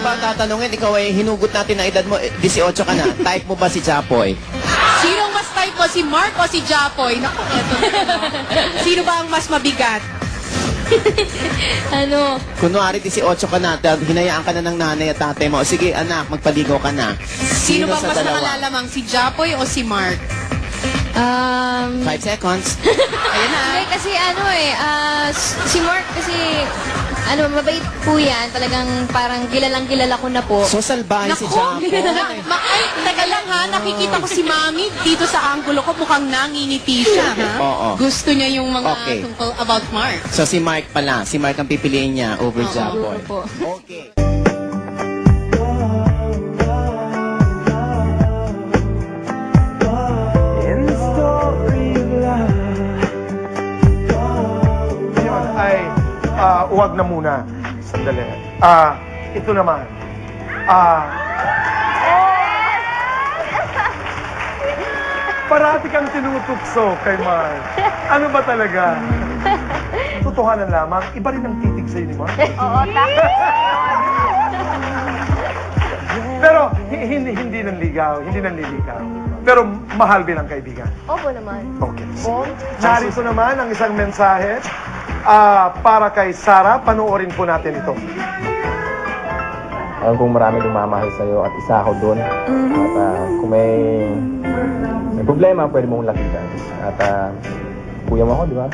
ba ang tatanungin? Ikaw ay hinugot natin na edad mo, 18 ka na. Type mo ba si Japoy? Sinong mas type mo? Si Mark o si Japoy? Naku, eto na. Sino ba ang mas mabigat? Ano? Kunwari 18 ka na, hinayaan ka na ng nanay at tatay mo. Sige anak, magpaligaw ka na. Sino bang sa mas dalawa? nakalalamang? Si Japoy o si Mark? 5 seconds. Ayan na. Hindi, kasi ano si Mark kasi, mabait po yan. Talagang parang kilala ko na po. So salbahe si Japoy. Ay, taga lang ha. Nakikita ko si Mami dito sa anggulo ko. Mukhang nangingiti siya, ha? Oo. Gusto niya yung mga Okay. tungkol about Mark. So si Mark pala. Si Mark ang pipiliin niya over Oo, Japoy. po. Okay. Yun ay, huwag na muna. Sandali. Ito naman. Parati kang tinutukso kay Mark. Ano ba talaga? Totohanan lamang, iba rin ang titig sa'yo ni Mark. Oo, Pero hindi nanligaw, hindi nanliligaw. Pero mahal bilang kaibigan. Opo naman. Okay. Narito naman ang isang mensahe para kay Sarah. Panoorin po natin ito. Alam kong marami lumamahal sa'yo at isa ako doon. At kung may problema, pwede mong lapitan. At kuya mo ako, di ba?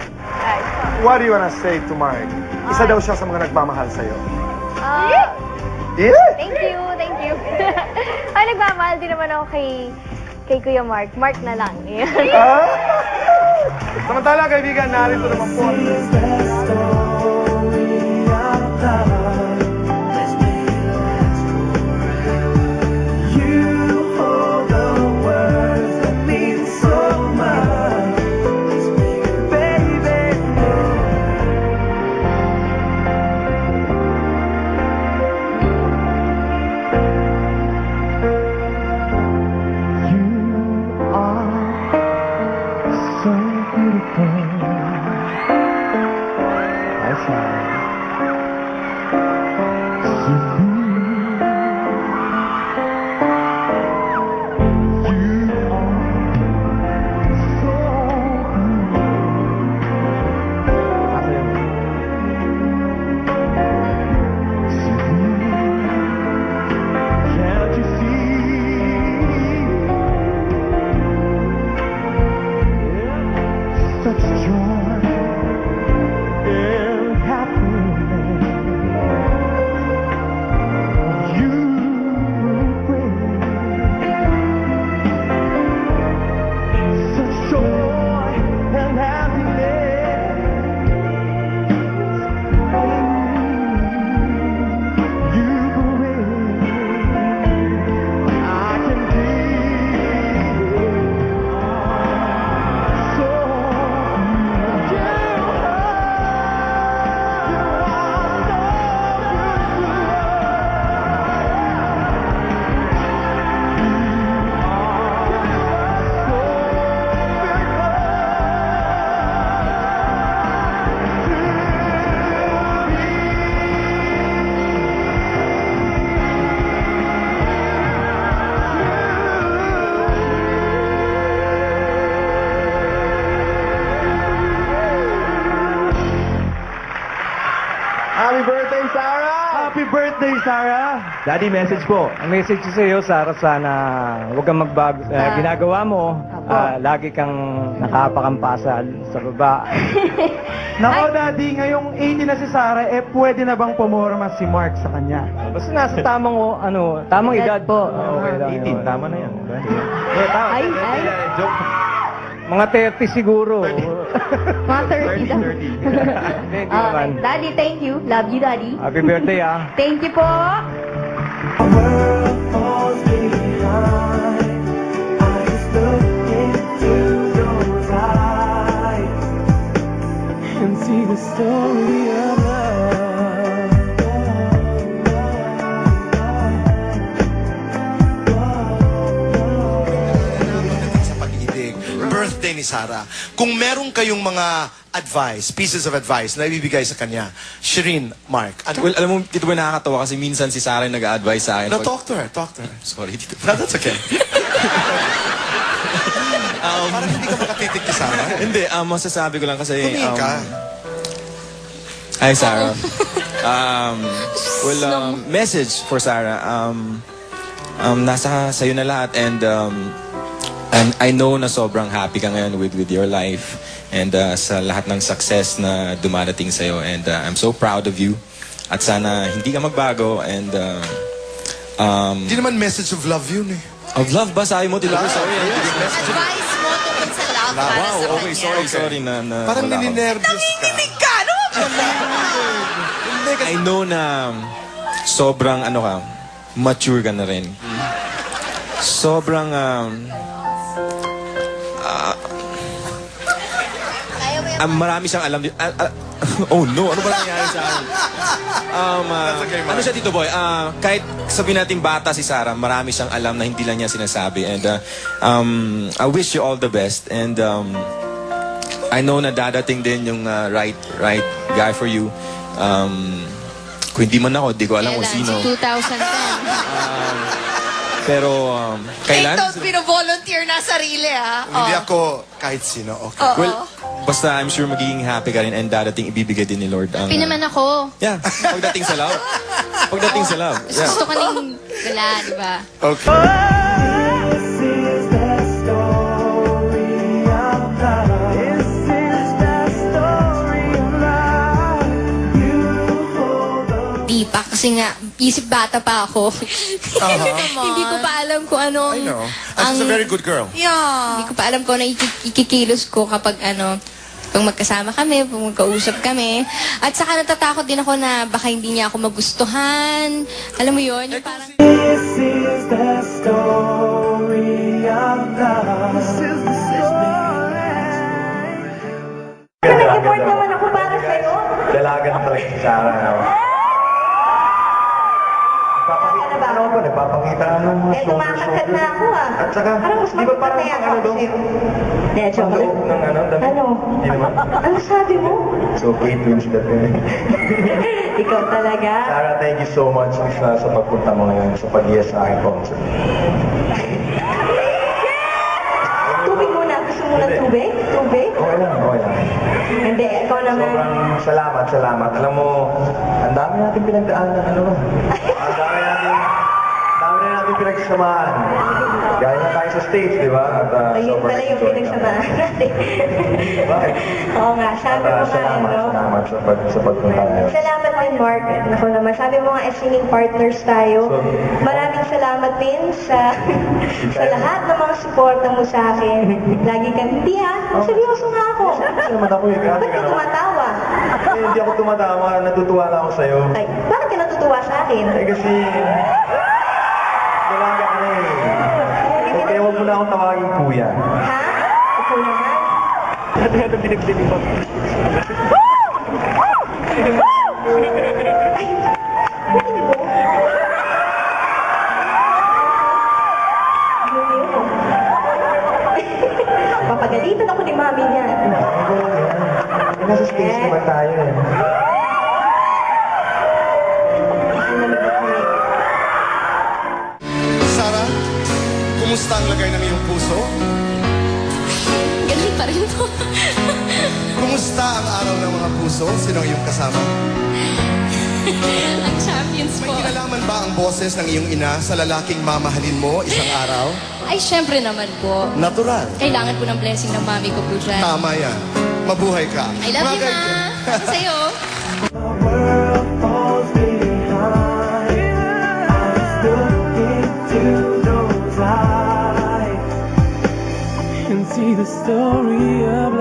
What do you wanna say to Mark? Isa daw siya sa mga nagmamahal sa'yo. Yeah? Thank you. Ay, nagmamahal din naman ako kay Kuya Mark. Mark na lang. Samantala, kaibigan, narito naman po. Happy birthday, Sarah! Happy birthday, Sarah! Daddy, message po. Ang message ko sa iyo, Sarah, sana huwag kang magbago. Ginagawa mo, lagi kang nakapakampasa sa baba. Nako, Daddy, ngayong 80 na si Sarah, pwede na bang pumorma si Mark sa kanya? Basta nasa tamang edad po. Okay lang 18, yun. tama na yan. Ay. Joke. Mga 30 siguro. Mga 30 daw. Thank you, man. Daddy, thank you. Love you, Daddy. Happy birthday, ah. Thank you po. sa pag-ibig. Birthday birthday ni Sarah. Kung meron kayong mga pieces of advice na ibibigay sa kanya, Shireen, Mark, ano? Well, alam mo, Tito Boy, nakakatawa kasi minsan si Sarah yung nag-a-advise sa akin. No, talk to her. Sorry, Tito Boy. No, that's okay. Parang hindi ka makatitig kay Sarah. Hindi, masasabi ko lang kasi... Tumingin ka. Hi, Sarah. Message for Sarah. Nasa sa'yo na lahat and I know na sobrang happy ka ngayon with your life and sa lahat ng success na dumarating sa'yo and I'm so proud of you at sana hindi ka magbago and Hindi naman message of love yun eh. of love ba? Sabi mo, Tito Boy? Sorry. Advice mo tungkol sa love para Wow, sa okay, kanya. sorry na Parang wala ako. nininervyos ka. Ka, ano? I know na sobrang mature ka na rin. Sobrang marami siyang alam. Oh no, ano ba nangyari sa akin? Ano siya, Tito Boy? Kahit sabihin natin bata si Sarah, marami siyang alam na hindi lang niya sinasabi. And I wish you all the best. And I know na dadating din yung right guy for you. Kung hindi man ako, di ko alam kung sino. 2010. Pero kailan? Don't pino-volunteer na sarili, ha? Hindi ako kahit sino. Okay. Well, basta I'm sure magiging happy ka rin and dadating ibibigay din ni Lord ang... Happy naman ako. Yeah, pagdating sa love. Pagdating sa love. Yeah. Gusto ka ning wala, di ba? Okay. Di pa, kasi nga, isip bata pa ako. Hindi ko pa alam kung anong... I know. And she's a very good girl. Yeah. Hindi ko pa alam kung ano ikikilos ko kapag pag magkasama kami, pag magkausap kami. At saka natatakot din ako na baka hindi niya ako magustuhan. Alam mo yun? Yung parang... This is the story of love. This is the story. Nag-effort naman ako para sa'yo. Dalaga na talaga si Sarah. Nagpapakita ng mga Tumakasad na ako ah. At saka, Parang mas di ba parang magpapatay ako doon? sa'yo. Hindi, Ang joke lang. loob ng damit? Ano? Hindi naman. Ano sabi mo? So, Kate Winslet yun. Ikaw talaga. Sarah, thank you so much sa pagpunta mo ngayon, sa pag-iya sa aking concert. Tubig muna. Gusto mo ng tubig? Tubig? Okay lang. Hindi, ikaw naman. Sobrang salamat. Alam mo, ang dami natin pinagdaanan, Ang dami natin pinagsamahan. Gaya na tayo sa stage, di ba? At Ayun pala yung pinagsamahan natin. Bakit? Oo nga, sabi mo nga, Salamat sa pagpunta ngayon. Salamat din, Mark. Ako naman, sabi mo nga, singing partners tayo. Maraming salamat din sa lahat ng mga suporta mo sa akin. Lagi kang, hindi ha, seryoso nga ako. Kasi naman ako eh. Ba't ka tumatawa? Hindi ako tumatawa. Natutuwa lang ako sa'yo. Ay, bakit ka natutuwa sa akin? Kasi... Dalaga ka na eh. Kaya huwag mo na akong tawagin kuya. Ha? Ikaw naman? Ito binibili mo. Papagalitan ako ni mami niya. Nasa stage naman tayo eh. Sarah, kumusta ang lagay ng iyong puso? Ganun pa rin po. Kumusta ang araw ng mga puso? Sino ang iyong kasama? Ang champions po. May kinalaman ba ang boses ng iyong ina sa lalaking mamahalin mo isang araw? Ay, syempre naman po. Natural. Kailangan po ng blessing ng mami ko po dyan. Tama yan. Mabuhay ka. I love you, Mga ma. Ako sa'yo. The world falls behind. I look into those eyes and see the story of